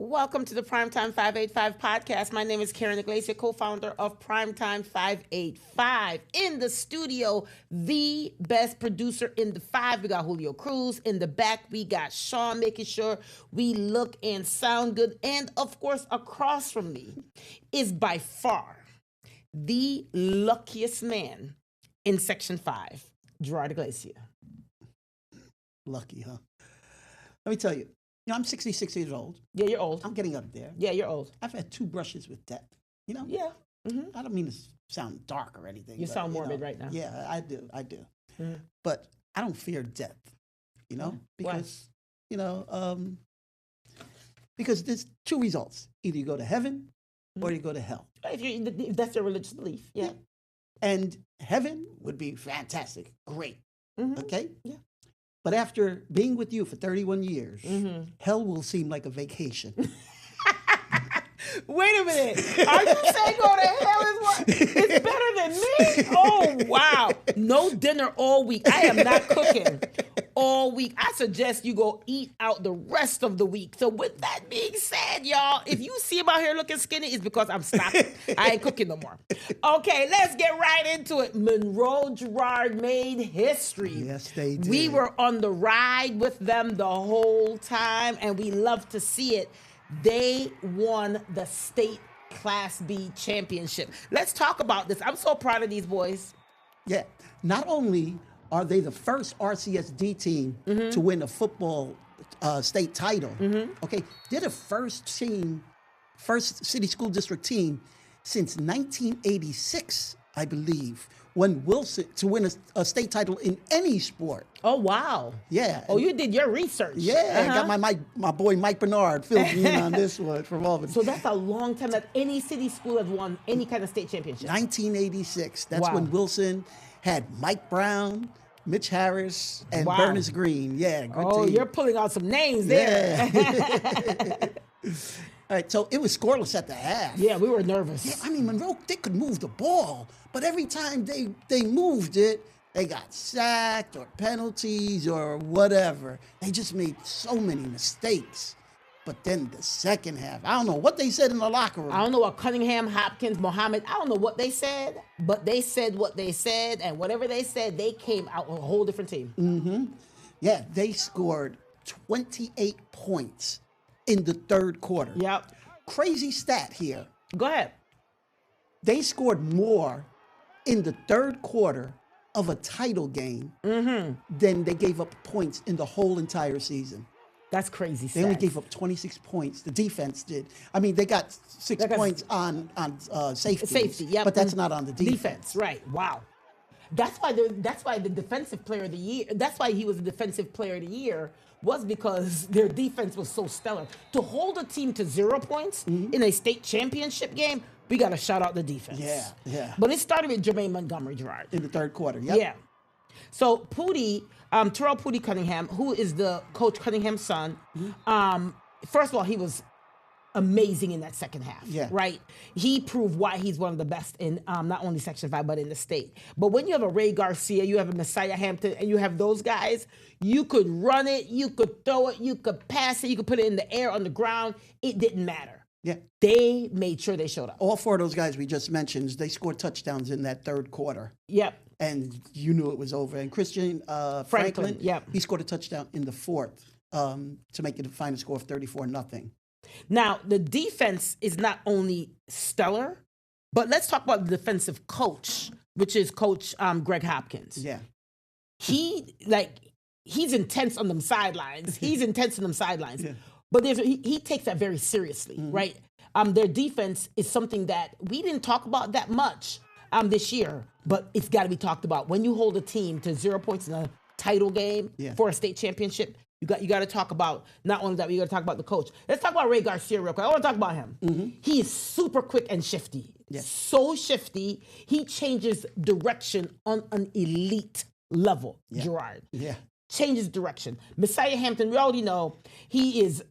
Welcome to the Primetime 585 podcast. My name is Karen Iglesia, co-founder of Primetime 585. In the studio, the best producer in the five. We got Julio Cruz. In the back, we got Sean, making sure we look and sound good. And of course, across from me is by far the luckiest man in Section 5, Gerard Iglesia. Lucky, huh? Let me tell you. I'm 66 years old. Yeah, you're old. I'm getting up there. Yeah, you're old. I've had 2 brushes with death. Yeah. Mm-hmm. I don't mean to sound dark or anything. You sound morbid right now. Yeah, I do. Mm-hmm. But I don't fear death, because, because there's 2 results. Either you go to heaven or you go to hell. If that's your religious belief, yeah. And heaven would be fantastic, great, okay? Yeah. But after being with you for 31 years, hell will seem like a vacation. Wait a minute. Are you saying go to hell is what? It's better than me? Oh, wow. No dinner all week. I am not cooking all week. I suggest you go eat out the rest of the week. So with that being said, y'all, if you see him out here looking skinny, it's because I'm stopping. I ain't cooking no more. Okay, let's get right into it. Monroe Gerard made history. Yes, they did. We were on the ride with them the whole time, and we love to see it. They won the state Class B championship. Let's talk about this. I'm so proud of these boys. Yeah. Not only are they the first RCSD team to win a football state title, okay, they're the first city school district team since 1986, I believe, when Wilson to win a state title in any sport. Oh, wow. Yeah. Oh, you did your research. Yeah, I got my boy Mike Bernard filled me in on this one from Albany. So that's a long time that any city school has won any kind of state championship. 1986. That's when Wilson had Mike Brown, Mitch Harris, and Berners Green. Yeah, good team. You're pulling out some names there. Yeah. All right, so it was scoreless at the half. Yeah, we were nervous. Yeah, I mean, Monroe, they could move the ball, but every time they moved it, they got sacked or penalties or whatever. They just made so many mistakes. But then the second half, I don't know what they said in the locker room. I don't know what Cunningham, Hopkins, Mohammed, I don't know what they said, but they said what they said, and whatever they said, they came out a whole different team. Mm-hmm. Yeah, they scored 28 points in the third quarter. Yep. Crazy stat here. Go ahead. They scored more in the third quarter of a title game than they gave up points in the whole entire season. That's crazy. They only gave up 26 points. The defense did. I mean, they got 6 points on safety. Safety, yeah. But that's not on the defense. Right. Wow. That's why the defensive player of the year. That's why he was the defensive player of the year, was because their defense was so stellar. To hold a team to 0 points in a state championship game, we got to shout out the defense. Yeah. But it started with Jermaine Montgomery, Gerard. In the third quarter, yep. Yeah. So Pootie, Terrell Pootie Cunningham, who is the Coach Cunningham's son, first of all, he was amazing in that second half, right? He proved why he's one of the best in not only Section 5, but in the state. But when you have a Ray Garcia, you have a Messiah Hampton, and you have those guys, you could run it, you could throw it, you could pass it, you could put it in the air, on the ground. It didn't matter. Yeah. They made sure they showed up. All 4 of those guys we just mentioned, they scored touchdowns in that third quarter. Yep. And you knew it was over. And Christian Franklin, he scored a touchdown in the fourth to make it a final score of 34-0. Now, the defense is not only stellar, but let's talk about the defensive coach, which is Coach Greg Hopkins. Yeah. He's intense on them sidelines. Yeah. But he takes that very seriously, right? Their defense is something that we didn't talk about that much this year, but it's got to be talked about. When you hold a team to 0 points in a title game for a state championship, you got to talk about, not only that, you got to talk about the coach. Let's talk about Ray Garcia real quick. I want to talk about him. He is super quick and shifty. Yes. So shifty. He changes direction on an elite level, Gerard. Yeah. Changes direction. Messiah Hampton, we already know he is,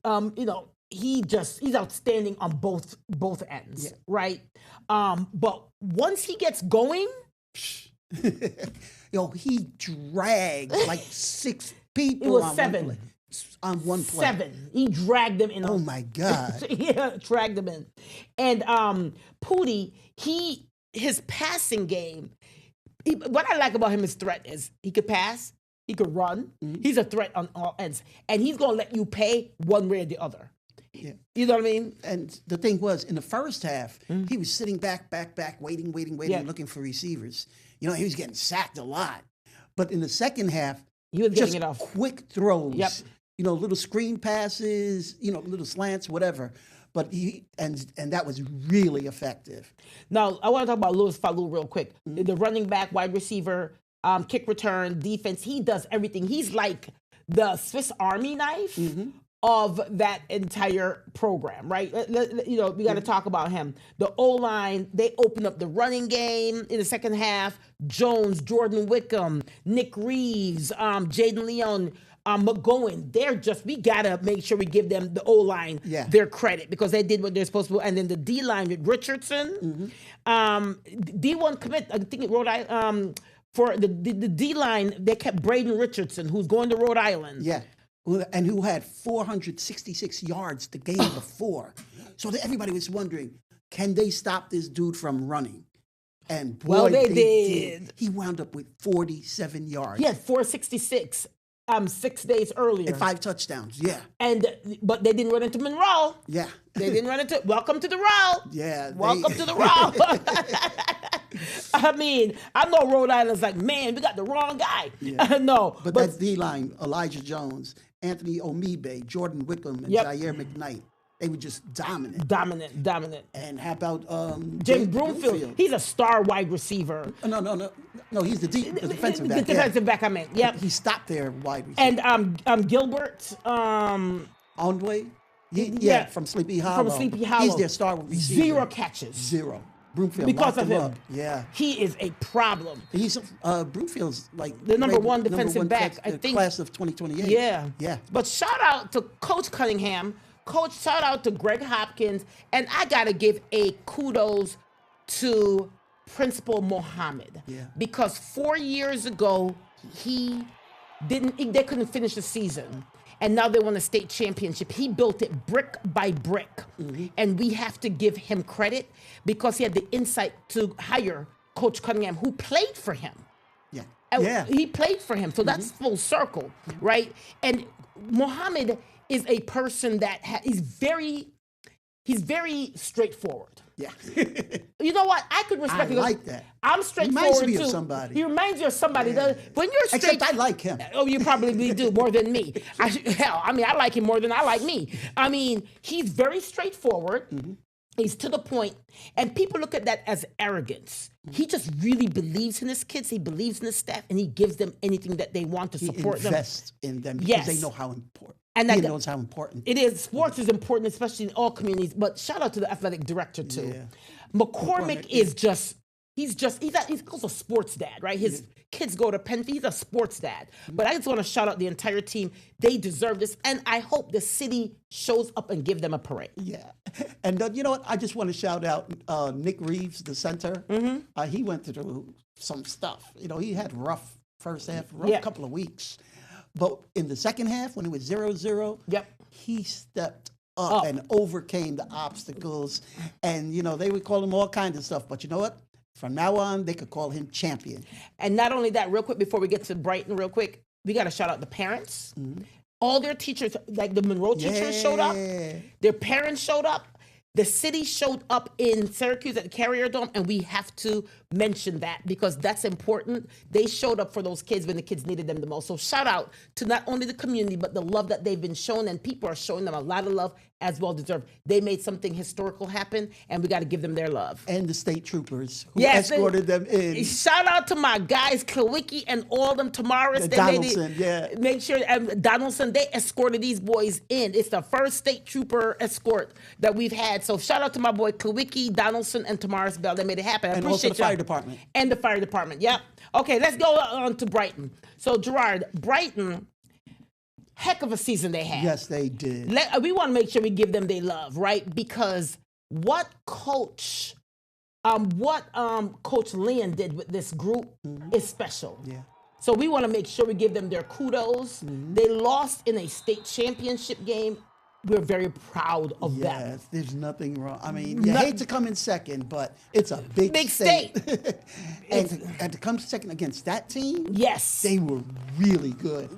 he's outstanding on both ends, right? But once he gets going, he dragged like 6 people. It was 7. on one play. 7. He dragged them in. Oh my God. Yeah, dragged them in. And Pootie, his passing game, what I like about him, his threat is he could pass, he could run. He's a threat on all ends. And he's going to let you pay one way or the other. Yeah. You know what I mean? And the thing was, in the first half, he was sitting back, waiting, looking for receivers. You know, he was getting sacked a lot. But in the second half, he was just getting it off. Quick throws. Yep. You know, little screen passes, you know, little slants, whatever. But and that was really effective. Now, I want to talk about Louis Falou real quick. The running back, wide receiver, kick return, defense. He does everything. He's like the Swiss Army knife of that entire program, right? You know, we got to talk about him. The O-line, they opened up the running game in the second half. Jones, Jordan Wickham, Nick Reeves, Jaden Leon, McGowan, we got to make sure we give them, the O-line, their credit because they did what they're supposed to. And then the D-line with Richardson, D1 commit, I think Rhode Island, for the D-line, they kept Braden Richardson, who's going to Rhode Island. Yeah, and who had 466 yards the game before. So everybody was wondering, can they stop this dude from running? And boy, well, they did. He wound up with 47 yards. He had 466. 6 days earlier. And 5 touchdowns, yeah. But they didn't run into Monroe. Yeah. They didn't run into, welcome to the row. Yeah. Welcome to the row. I mean, I know Rhode Island's like, man, we got the wrong guy. Yeah. No. But that's D-line, Elijah Jones, Anthony Omibe, Jordan Wickham, and Jair McKnight. They were just dominant. Dominant. And how about James Broomfield? He's a star wide receiver. No, he's the defensive back. The defensive back, I meant. Yep. He stopped there wide receiver. And Gilbert. Onway? From Sleepy From Hollow. Sleepy Hollow. He's their star receiver. 0 catches. 0. Broomfield because of him. Up. Yeah. He is a problem. He's Broomfield's like the number one defensive back, I think. Class of 2028. Yeah. Yeah. But shout out to Coach Cunningham. Coach, shout out to Greg Hopkins. And I got to give a kudos to Principal Mohammed. Yeah. Because 4 years ago, they couldn't finish the season. And now they won a state championship. He built it brick by brick. And we have to give him credit because he had the insight to hire Coach Cunningham, who played for him. Yeah. He played for him. So that's full circle, right? And Mohammed is a person that he's very straightforward. Yeah. You know what? I could respect. I like that. I'm straightforward He reminds me too. of somebody. He reminds you of somebody. Yeah. When you're straight, Except I like him. Oh, you probably do more than me. I like him more than I like me. I mean, he's very straightforward. He's to the point, and people look at that as arrogance. He just really believes in his kids. He believes in his staff, and he gives them anything that they want to support them. He invests in them because they know how important. And he knows how important it is. Sports is important, especially in all communities. But shout out to the athletic director too. Yeah. McCormick is he's also a sports dad, right? His kids go to Penn. He's a sports dad. But I just want to shout out the entire team. They deserve this, and I hope the city shows up and give them a parade. Yeah, and you know what? I just want to shout out Nick Reeves, the center. He went through some stuff. You know, he had rough first half, couple of weeks. But in the second half, when it was 0-0, he stepped up and overcame the obstacles. And, you know, they would call him all kinds of stuff. But you know what? From now on, they could call him champion. And not only that, real quick, before we get to Brighton real quick, we got to shout out the parents. All their teachers, like the Monroe teachers showed up. Their parents showed up. The city showed up in Syracuse at the Carrier Dome, and we have to mention that because that's important. They showed up for those kids when the kids needed them the most. So shout out to not only the community, but the love that they've been shown, and people are showing them a lot of love as well deserved. They made something historical happen, and we got to give them their love. And the state troopers who escorted them in. Shout out to my guys, Klawicki and all them Tamaris. Donaldson, Make sure, Donaldson, they escorted these boys in. It's the first state trooper escort that we've had. So shout out to my boy Klawicki, Donaldson, and Tamaris Bell. They made it happen. And also the fire department. And the fire department, yep. Okay, let's go on to Brighton. So, Gerard, Brighton, heck of a season they had. Yes, they did. We want to make sure we give them their love, right? Because what Coach Lynn did with this group is special. Yeah. So we want to make sure we give them their kudos. They lost in a state championship game. We're very proud of that. Yes, there's nothing wrong. I mean, you hate to come in second, but it's a big state. and to come second against that team, Yes. they were really good.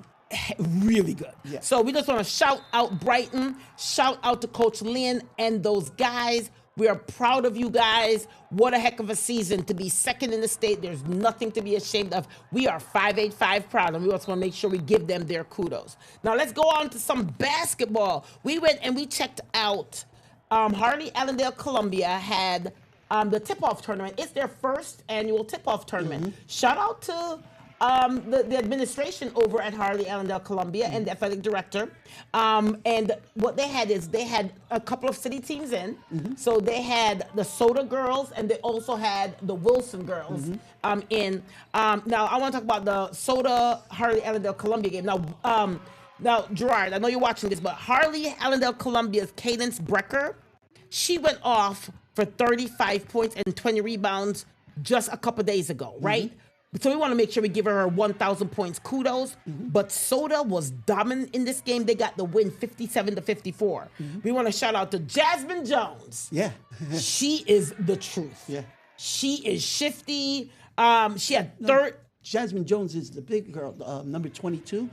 Really good. Yeah. So we just want to shout out Brighton, shout out to Coach Lynn and those guys. We are proud of you guys. What a heck of a season to be second in the state. There's nothing to be ashamed of. We are 585 proud, and we also want to make sure we give them their kudos. Now let's go on to some basketball. We went and we checked out Harley Allendale Columbia had the tip-off tournament. It's their first annual tip-off tournament. Shout out to the administration over at Harley Allendale Columbia and the athletic director. And what they had is they had a couple of city teams in. So they had the Soda girls and they also had the Wilson girls in. Now, I want to talk about the Soda Harley Allendale Columbia game. Now, Gerard, I know you're watching this, but Harley Allendale Columbia's Cadence Brecker, she went off for 35 points and 20 rebounds just a couple days ago, right? So we want to make sure we give her 1,000 points kudos. But Soda was dominant in this game. They got the win 57-54. We want to shout out to Jasmine Jones. Yeah. She is the truth. Yeah. She is shifty. She had Jasmine Jones is the big girl, number 22.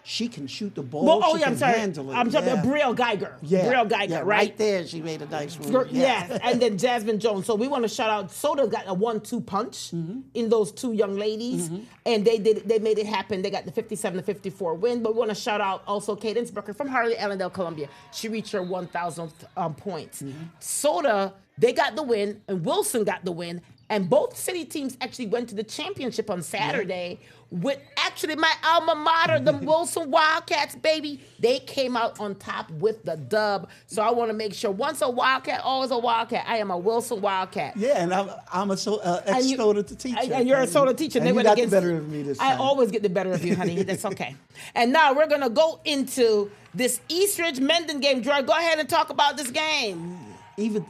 She can shoot the ball. Well, she can I'm sorry. handle it. I'm talking about Brielle Geiger. Brielle Geiger, right? Right there, she made a nice move. Yes, and then Jasmine Jones. So we want to shout out. Soda got a 1-2 punch in those two young ladies, and they made it happen. They got the 57-54 win. But we want to shout out also Cadence Brooker from Harley Allendale Columbia. She reached her 1,000th points. Soda, they got the win, and Wilson got the win. And both city teams actually went to the championship on Saturday with actually my alma mater, the Wilson Wildcats, baby. They came out on top with the dub. So I want to make sure once a Wildcat, always a Wildcat. I am a Wilson Wildcat. Yeah, and I'm a ex-Soda teacher. And you're a Soda teacher. And they you went got against, the better of me this time. I always get the better of you, honey. That's okay. And now we're going to go into this Eastridge-Mendon game. Joy, go ahead and talk about this game. Even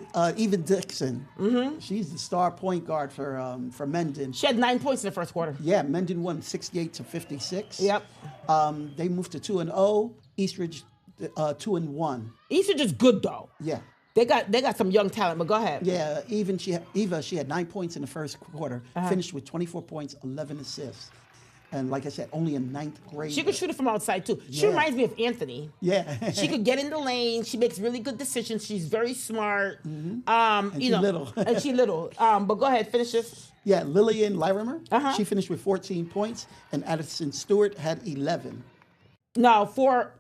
Dixon, she's the star point guard for Mendon. She had 9 points in the first quarter. Yeah, Mendon won 68-56. Yep. They moved to 2-0. Eastridge 2-1. Eastridge is good though. Yeah. They got some young talent, but go ahead. Yeah, she had 9 points in the first quarter, finished with 24 points, 11 assists. And like I said, only in ninth grade. She could shoot it from outside too. She reminds me of Anthony. Yeah. She could get in the lane. She makes really good decisions. She's very smart. And she's little. And she's little. But go ahead, finish this. Yeah, Lillian Larimer. She finished with 14 points, and Addison Stewart had 11. Now for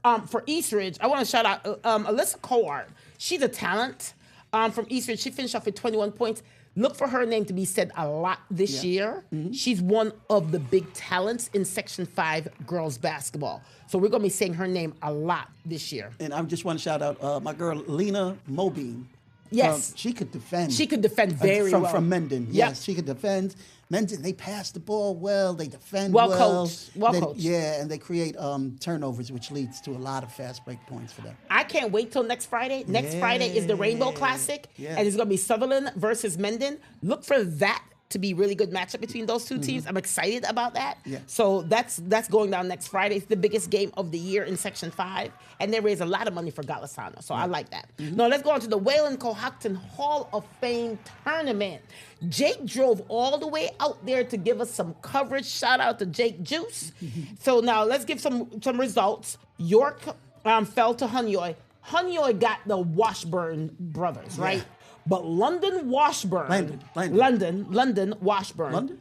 Eastridge, I want to shout out Alyssa Coart. She's a talent from Eastridge. She finished off with 21 points. Look for her name to be said a lot this year. She's one of the big talents in Section 5 girls basketball. So we're going to be saying her name a lot this year. And I just want to shout out my girl, Lena Mobine. Yes. She could defend. She could defend very well. From Mendon. Yes, she could defend. Mendon, they pass the ball well. They defend well. Coached. Coached. Yeah, and they create turnovers, which leads to a lot of fast break points for them. I can't wait till next Friday. Next Friday is the Rainbow Classic, and it's going to be Sutherland versus Mendon. Look for that to be really good matchup between those two teams. I'm excited about that. Yeah. So that's going down next Friday. It's the biggest game of the year in Section 5, and they raise a lot of money for Golisano. So I like that. Now let's go on to the Wayland Cohocton Hall of Fame tournament. Jake drove all the way out there to give us some coverage. Shout out to Jake Juice. So now let's give some results. York fell to Hunyoy. Hunyoy got the Washburn brothers, right? But London Washburn, London Washburn,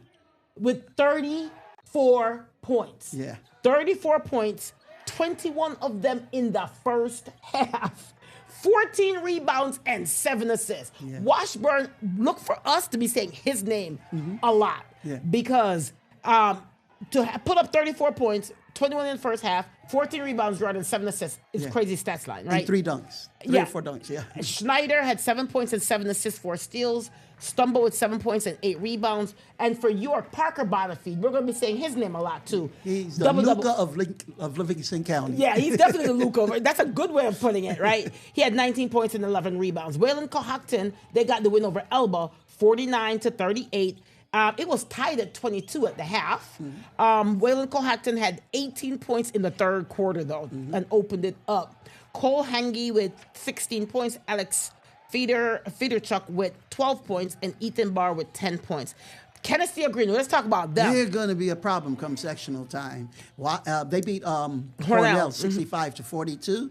with 34 points. Yeah. 34 points, 21 of them in the first half. 14 rebounds and 7 assists. Yeah. Washburn, look for us to be saying his name a lot because to put up 34 points, 21 in the first half, 14 rebounds, and 7 assists is crazy stats line, right? And 3 dunks. 3 or 4 dunks, yeah. Schneider had 7 points and 7 assists, 4 steals. Stumble with 7 points and 8 rebounds. And for York, Parker Bonifeed, we're going to be saying his name a lot too. He's the Luka of Livingston County. Yeah, he's definitely the Luka. That's a good way of putting it, right? He had 19 points and 11 rebounds. Wayland Cohocton, they got the win over Elba, 49-38. It was tied at 22 at the half. Waylon Cohatton had 18 points in the third quarter, though, and opened it up. Cole Hangy with 16 points. Alex Federchuk with 12 points. And Ethan Barr with 10 points. Kenneth Green, let's talk about them. They're going to be a problem come sectional time. They beat Cornell 65-42.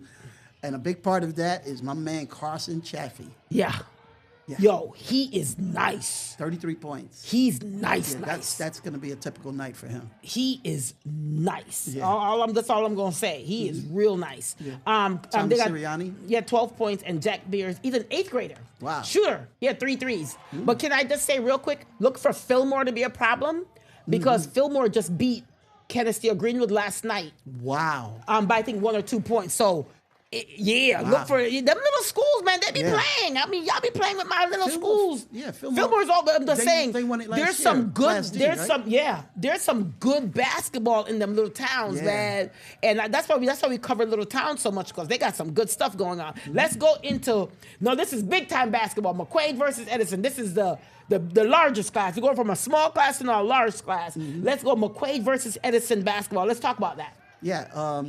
And a big part of that is my man Carson Chaffee. Yeah. Yo, he is nice. 33 points. He's nice. That's going to be a typical night for him. He is nice. Yeah. That's all I'm going to say. He is real nice. Yeah. They got Sirianni? Yeah, 12 points. And Jack Beers, he's an 8th grader. Wow. Shooter. He had 3 threes. But can I just say real quick, look for Fillmore to be a problem because Fillmore just beat Kenneth Steele Greenwood last night. Wow. By I think 1 or 2 points. So look for them little schools, man. They be playing. I mean, y'all be playing with my little schools. Yeah, Fillmore's all. I'm just saying. They won it last there's year, some good. last year, right? There's some good basketball in them little towns, man. And that's why we cover little towns so much because they got some good stuff going on. Let's go into this is big time basketball. McQuaid versus Edison. This is the largest class. We're going from a small class to a large class. Let's go McQuaid versus Edison basketball. Let's talk about that. Yeah.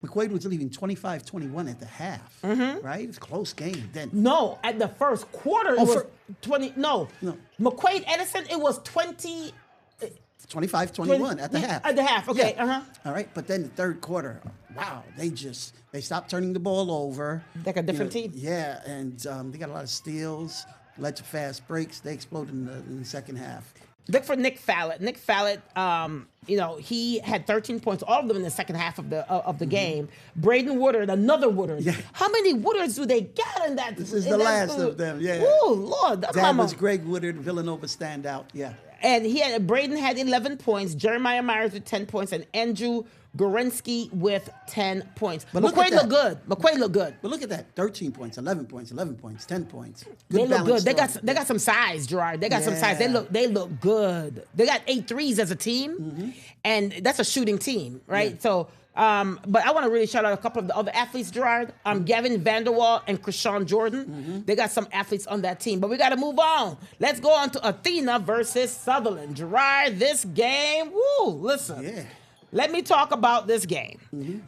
McQuaid was leaving 25-21 at the half, right? It was a close game then. No, at the first quarter, it was 20. No. McQuaid Edison, it was 20. 25-21 at the half. At the half, okay. Yeah. All right, but then the third quarter, wow, they stopped turning the ball over. Like a different team. Yeah, and they got a lot of steals, led to fast breaks. They exploded in the second half. Look for Nick Fallett. Nick Fallett, he had 13 points, all of them in the second half of the game. Braden Woodard, another Woodard. Yeah. How many Woodards do they got in that? This is the last of them, yeah. Oh, Lord. That was Greg Woodard, Villanova standout, yeah. And Braden had 11 points, Jeremiah Myers with 10 points, and Andrew Gorensky with 10 points. But McQuaid looked good. But look at that. 13 points, 11 points, 11 points, 10 points. They look good. They got some size, Gerard. They got some size. They look good. They got 8 threes as a team. And that's a shooting team, right? Yeah. So but I want to really shout out a couple of the other athletes, Gerard. Gavin Vanderwall and Krishawn Jordan. They got some athletes on that team. But we got to move on. Let's go on to Athena versus Sutherland. Gerard, this game, listen. Yeah. Let me talk about this game.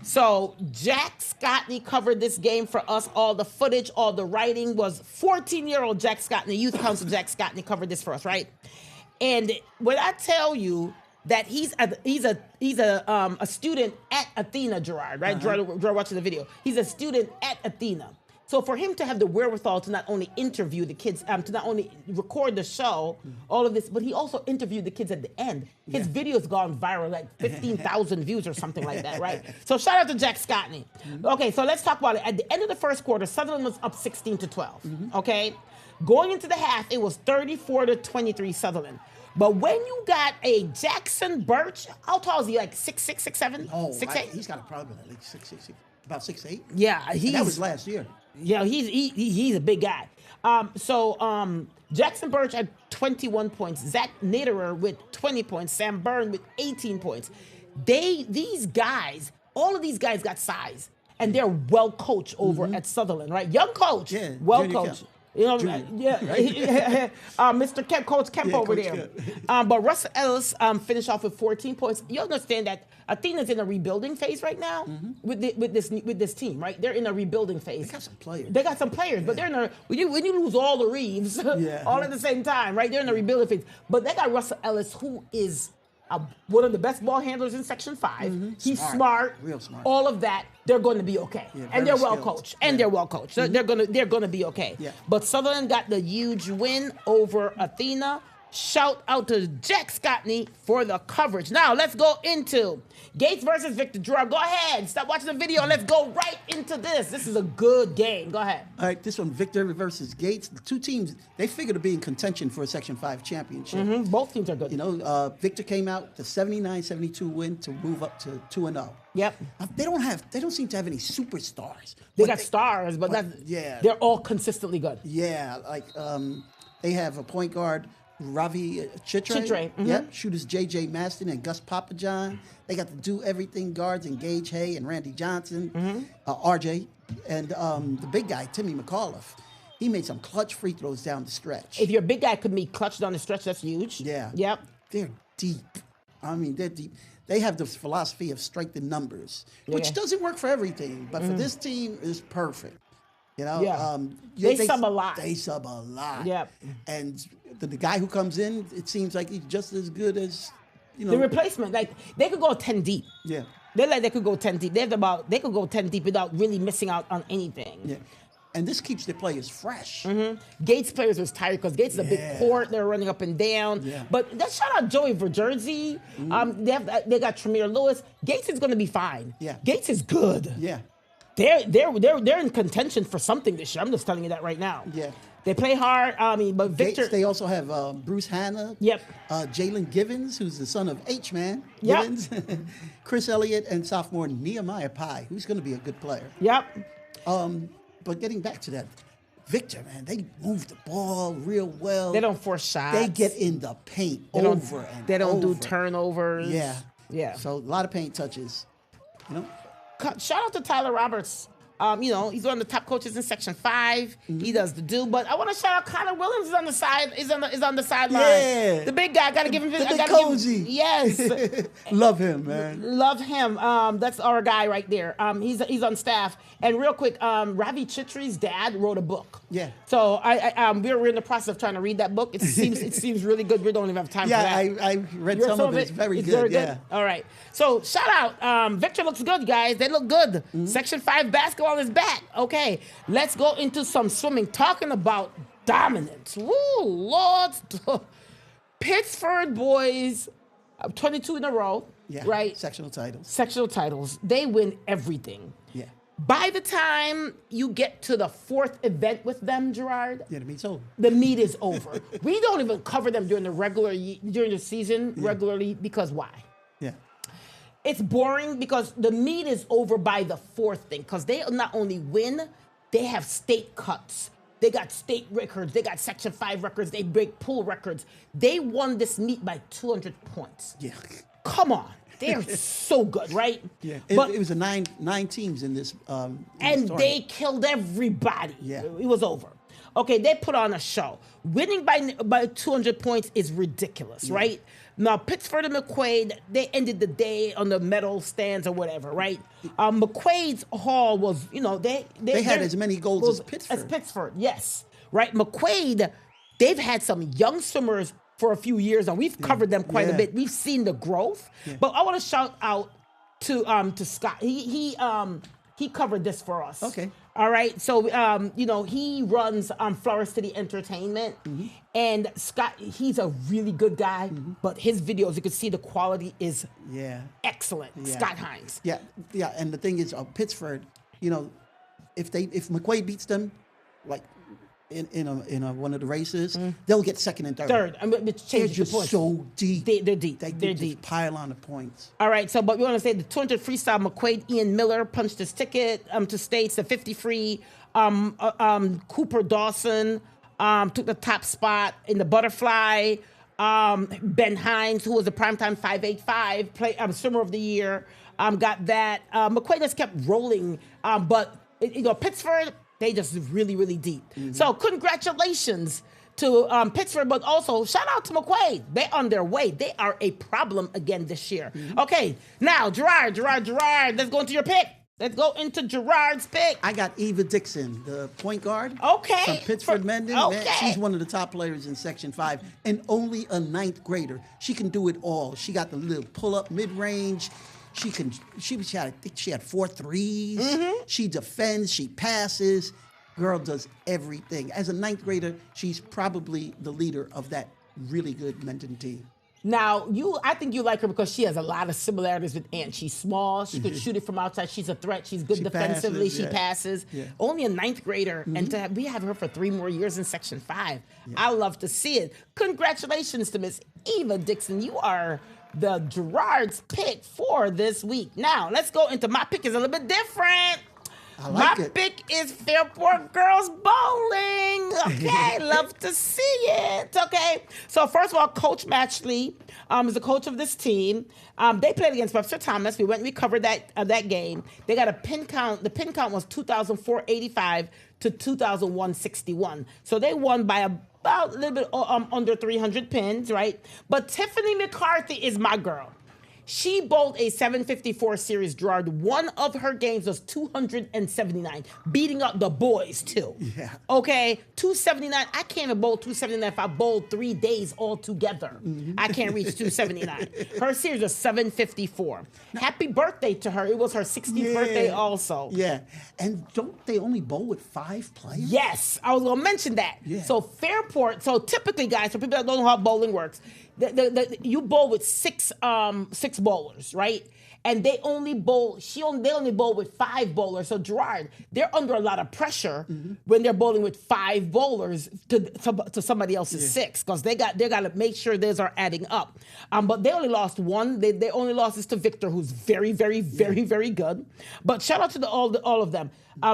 So Jack Scottney covered this game for us. All the footage, all the writing was 14-year-old Jack Scottney, youth council Jack Scottney covered this for us, right? And when I tell you that he's a student at Athena, Gerard, right? Gerard watching the video. He's a student at Athena. So for him to have the wherewithal to not only interview the kids, to not only record the show, all of this, but he also interviewed the kids at the end. His video's gone viral, like 15,000 views or something like that, right? So shout out to Jack Scottney. Okay, so let's talk about it. At the end of the first quarter, Sutherland was up 16-12, okay? Going into the half, it was 34-23 Sutherland. But when you got a Jackson Birch, how tall is he? Like 6'6", 6'7"? Oh, 6'8"? He's got a problem like 6'6", about 6'8". Yeah, that was last year. Yeah, he's a big guy. Jackson Birch had 21 points. Zach Naderer with 20 points. Sam Byrne with 18 points. These guys, all of these guys got size, and they're well coached over at Sutherland, right? Young coach, well coached. You know, Mr. Kemp, Coach Kemp over Coach there. But Russell Ellis finished off with 14 points. You understand that Athena's in a rebuilding phase right now with this team, right? They're in a rebuilding phase. They got some players, but they're in a when you lose all the Reeves all at the same time, right? They're in a rebuilding phase. But they got Russell Ellis, who is one of the best ball handlers in Section 5. He's smart, real smart. All of that, they're going to be okay, and they're well coached. They're well coached. They're gonna be okay. Yeah. But Sutherland got the huge win over Athena. Shout out to Jack Scottney for the coverage. Now let's go into Gates versus Victor. Gerard, go ahead. Stop watching the video and let's go right into this. This is a good game. Go ahead. All right, this one, Victor versus Gates. The two teams, they figure to be in contention for a Section 5 championship. Both teams are good. You know, Victor came out the 79-72 win to move up to 2-0. Yep. They don't seem to have any superstars. They got stars, but they're all consistently good. Yeah, like they have a point guard, Ravi Chitre. Yep. Shooters J.J. Maston and Gus Papajohn. They got to do everything guards and Gage Hay and Randy Johnson, RJ, and the big guy, Timmy McAuliffe. He made some clutch free throws down the stretch. If your big guy could be clutch down the stretch, that's huge. Yeah. Yep. They're deep. I mean, they're deep. They have this philosophy of strength in numbers, which doesn't work for everything, but for this team, is perfect. You know, Yeah. They sub a lot. They sub a lot. Yep. And the guy who comes in, it seems like he's just as good as, The replacement, like they could go 10 deep. Yeah. They could go 10 deep. They could go 10 deep without really missing out on anything. Yeah. And this keeps the players fresh. Gates players was tired because Gates is a big court. They're running up and down. Yeah. But that shout out Joey Verjersey. They got Tremere Lewis. Gates is going to be fine. Yeah. Gates is good. Yeah. They're in contention for something this year. I'm just telling you that right now. Yeah. They play hard. But Victor. Gates, they also have Bruce Hanna. Yep. Jalen Givens, who's the son of H-Man. Yep. Givens. Chris Elliott, and sophomore Nehemiah Pye, who's going to be a good player. Yep. But getting back to that, Victor, man, they move the ball real well. They don't force shots. They get in the paint They They don't do turnovers. Yeah. Yeah. So a lot of paint touches. You know? Shout out to Tyler Roberts. He's one of the top coaches in Section 5. He does the do. But I want to shout out Connor Williams is on the side. Is on the sideline. Yeah. The big guy. Got to give him. Cozy. Yes. Love him, man. Love him. That's our guy right there. He's on staff. And real quick, Ravi Chitri's dad wrote a book. Yeah. So we're in the process of trying to read that book. It seems really good. We don't even have time for that. Yeah, I read some of it. It's very good. Yeah. All right. So shout out. Victor looks good, guys. They look good. Section 5 basketball is back. Okay. Let's go into some swimming. Talking about dominance. Woo, Lord. Pittsford boys, 22 in a row. Yeah. Right. Sectional titles. They win everything. Yeah. By the time you get to the 4th event with them, Gerard, Yeah, the meet's over. the meet is over. We don't even cover them during the season regularly because why? Yeah. It's boring because the meet is over by the 4th thing because they not only win, they have state cuts. They got state records. They got Section 5 records. They break pool records. They won this meet by 200 points. Yeah. Come on. They're so good, right? Yeah. But It was a nine teams in this. and they killed everybody. Yeah. It was over. Okay, they put on a show. Winning by 200 points is ridiculous, right? Now, Pittsford and McQuaid, they ended the day on the medal stands or whatever, right? McQuaid's haul was, they had as many goals as Pittsford. As Pittsford, yes. Right? McQuaid, they've had some young swimmers for a few years now. We've covered them quite a bit. We've seen the growth. Yeah. But I want to shout out to Scott. He covered this for us. Okay. All right. So he runs Florist City Entertainment, and Scott. He's a really good guy, but his videos, you can see the quality is excellent. Yeah. Scott Hines. Yeah. And the thing is, Pittsford, if McQuaid beats them, like in one of the races, they'll get second and third. They're just so deep. They're deep. They're deep. Just pile on the points. All right, but we want to say the 200 freestyle, McQuaid, Ian Miller punched his ticket to states. The 50 free, Cooper Dawson took the top spot in the butterfly. Ben Hines, who was the Primetime 585 swimmer of the year, got that. McQuaid just kept rolling, but Pittsford, they just really, really deep. So congratulations to Pittsford, but also shout out to McQuaid. They're on their way. They are a problem again this year. Okay, now Gerard, let's go into your pick. Let's go into Gerard's pick. I got Eva Dixon, the point guard. Okay. From Pittsford Mendon. Okay. Man, she's one of the top players in Section 5 and only a 9th grader. She can do it all. She got the little pull-up mid-range. I think she had 4 threes. She defends, she passes. Girl does everything. As a 9th grader, she's probably the leader of that really good Mendon team. Now, I think you like her because she has a lot of similarities with Ant. She's small. She can shoot it from outside. She's a threat. She's good defensively. She passes. Yeah. Only a 9th grader. And we have her for 3 more years in Section 5. Yeah. I love to see it. Congratulations to Miss Eva Dixon. You are the Gerard's pick for this week. Now, let's go into my pick. Is a little bit different. My pick is Fairport Girls Bowling. Okay, love to see it. Okay, so first of all, Coach Matchley is the coach of this team. They played against Webster Thomas. We covered that game. They got a pin count. The pin count was 2,485 to 2,161. So they won by about a little bit under 300 pins, right? But Tiffany McCarthy is my girl. She bowled a 754 series, Gerard. One of her games was 279, beating up the boys, too. Yeah. Okay, 279. I can't even bowl 279 if I bowled 3 days all together. I can't reach 279. Her series was 754. Happy birthday to her. It was her 60th birthday also. Yeah. And don't they only bowl with 5 players? Yes, I was going to mention that. Yeah. So Fairport, so typically, guys, for people that don't know how bowling works, you bowl with six bowlers, right? And they only bowl with 5 bowlers. So Gerard, they're under a lot of pressure when they're bowling with 5 bowlers to somebody else's 6, because they got to make sure theirs are adding up. But they only lost one. They only lost this to Victor, who's very, very, very, very good. But shout out to all of them.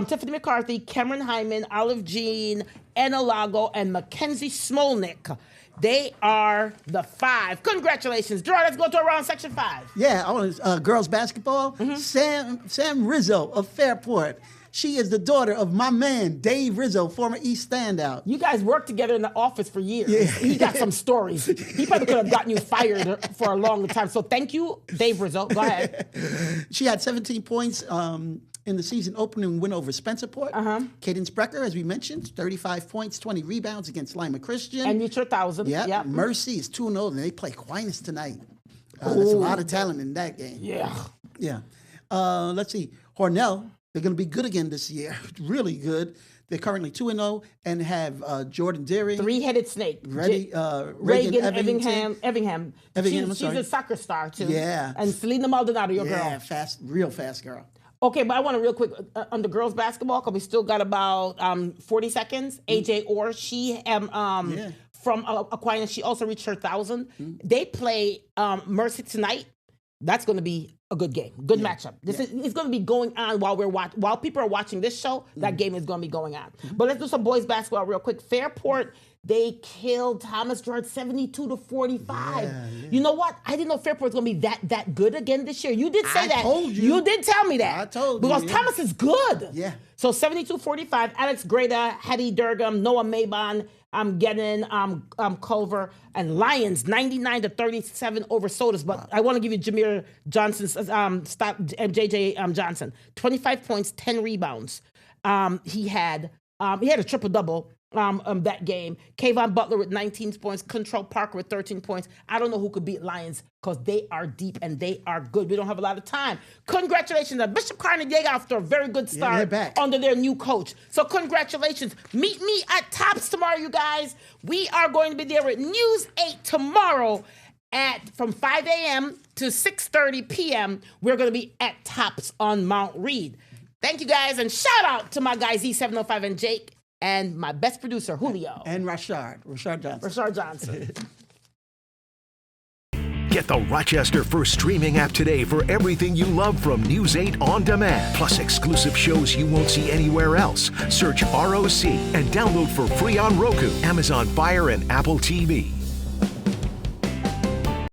Tiffany McCarthy, Cameron Hyman, Olive Jean, Anna Lago, and Mackenzie Smolnick. They are the 5. Congratulations. Gerard, let's go to round section 5. Yeah, I want girls basketball. Sam Rizzo of Fairport. She is the daughter of my man, Dave Rizzo, former East standout. You guys worked together in the office for years. Yeah. He got some stories. He probably could have gotten you fired for a long time. So thank you, Dave Rizzo. Go ahead. She had 17 points in the season opening win over Spencerport. Caden Sprecher, as we mentioned, 35 points, 20 rebounds against Lima Christian. And reached 1,000. Yeah. Yep. Mercy is 2-0, and they play Aquinas tonight. There's a lot of talent in that game. Yeah. Yeah. Let's see. Hornell, they're going to be good again this year. Really good. They're currently 2-0 and have Jordan Deary. 3-headed snake. Reagan Everingham. She's a soccer star, too. Yeah. And Selena Maldonado, your girl. Yeah, real fast girl. Okay, but I want to real quick, on the girls basketball, because we still got about 40 seconds. AJ Orr, she from Aquinas, she also reached her 1,000. They play Mercy tonight. That's going to be a good game, good matchup. It's going to be going on while people are watching this show. That game is going to be going on. But let's do some boys basketball real quick. Fairport, they killed Thomas George 72-45. Yeah. You know what? I didn't know Fairport's going to be that good again this year. You did say that. I told you. You did tell me that. I told you. Because Thomas is good. Yeah. So 72-45, Alex Greda, Hattie Durgam, Noah Mabon, Gannon, Culver, and Lions 99-37 over Sodas. But I want to give you Jameer Johnson's JJ Johnson, 25 points, 10 rebounds. He had a triple-double that game. Kayvon Butler with 19 points, Control Parker with 13 points. I don't know who could beat Lions because they are deep and they are good. We don't have a lot of time. Congratulations to Bishop Carnegie after a very good start under their new coach. So congratulations. Meet me at Tops tomorrow, you guys. We are going to be there at News 8 tomorrow from 5 a.m. to 6:30 p.m. We're going to be at Tops on Mount Reed. Thank you, guys, and shout out to my guys E705 and Jake, and my best producer, Julio. And Rashard Johnson. Get the Rochester First streaming app today for everything you love from News 8 On Demand. Plus exclusive shows you won't see anywhere else. Search ROC and download for free on Roku, Amazon Fire, and Apple TV.